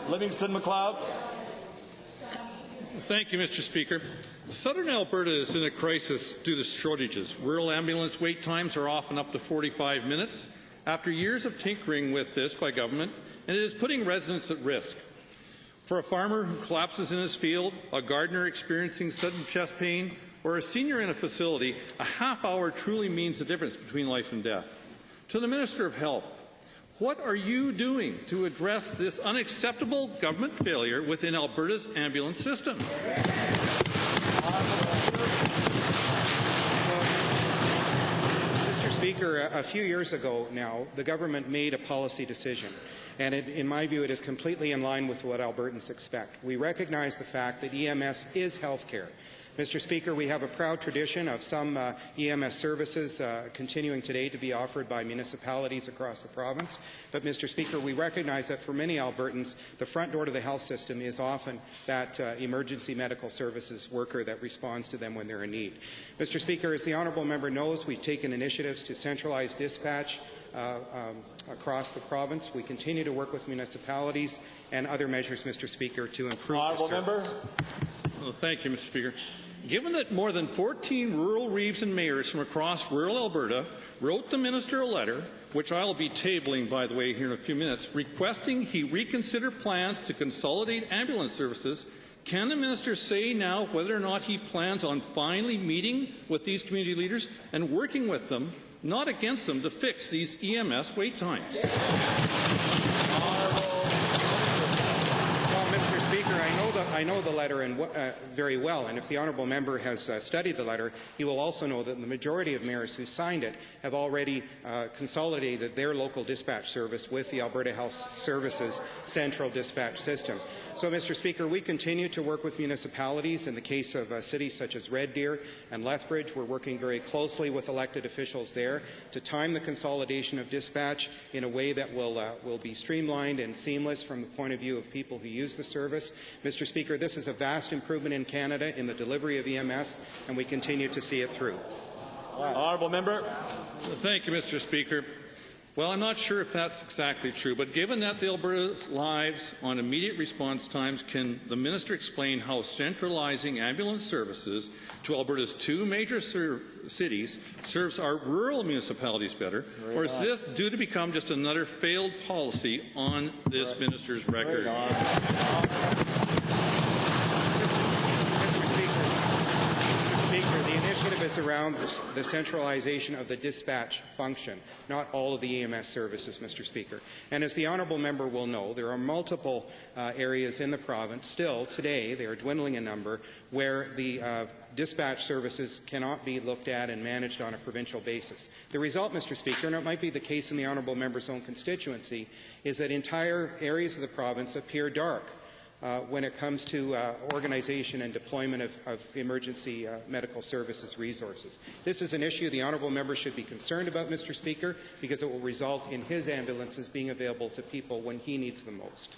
Livingston McLeod. Thank you, Mr. Speaker. Southern Alberta is in a crisis due to shortages. Rural ambulance wait times are often up to 45 minutes after years of tinkering with this by government, and it is putting residents at risk. For a farmer who collapses in his field, a gardener experiencing sudden chest pain, or a senior in a facility, a half hour truly means the difference between life and death. To the Minister of Health, what are you doing to address this unacceptable government failure within Alberta's ambulance system? Mr. Speaker, a few years ago now, the government made a policy decision, and in my view, it is completely in line with what Albertans expect. We recognize the fact that EMS is health care. Mr. Speaker, we have a proud tradition of some EMS services continuing today to be offered by municipalities across the province. But, Mr. Speaker, we recognize that for many Albertans, the front door to the health system is often that emergency medical services worker that responds to them when they're in need. Mr. Speaker, as the honourable member knows, we've taken initiatives to centralize dispatch across the province. We continue to work with municipalities and other measures, Mr. Speaker, to improve Honourable member. Well, thank you, Mr. Speaker. Given that more than 14 rural reeves and mayors from across rural Alberta wrote the minister a letter, which I'll be tabling, by the way, here in a few minutes, requesting he reconsider plans to consolidate ambulance services, can the minister say now whether or not he plans on finally meeting with these community leaders and working with them, not against them, to fix these EMS wait times? Mr. Speaker, I know the letter very well, and if the honourable member has studied the letter, he will also know that the majority of mayors who signed it have already consolidated their local dispatch service with the Alberta Health Services central dispatch system. So, Mr. Speaker, we continue to work with municipalities. In the case of cities such as Red Deer and Lethbridge, we're working very closely with elected officials there to time the consolidation of dispatch in a way that will be streamlined and seamless from the point of view of people who use the service. Mr. Speaker, this is a vast improvement in Canada in the delivery of EMS, and we continue to see it through. Honourable member. Thank you, Mr. Speaker. Well, I'm not sure if that's exactly true, but given that the Alberta's lives on immediate response times, can the minister explain how centralizing ambulance services to Alberta's two major cities serves our rural municipalities better, or is this due to become just another failed policy on this minister's record? The initiative is around the centralization of the dispatch function, not all of the EMS services, Mr. Speaker. And as the honourable member will know, there are multiple areas in the province still today, they are dwindling in number, where the dispatch services cannot be looked at and managed on a provincial basis. The result, Mr. Speaker, and it might be the case in the honourable member's own constituency, is that entire areas of the province appear dark when it comes to organization and deployment of emergency medical services resources. This is an issue the honourable member should be concerned about, Mr. Speaker, because it will result in his ambulances being available to people when he needs them most.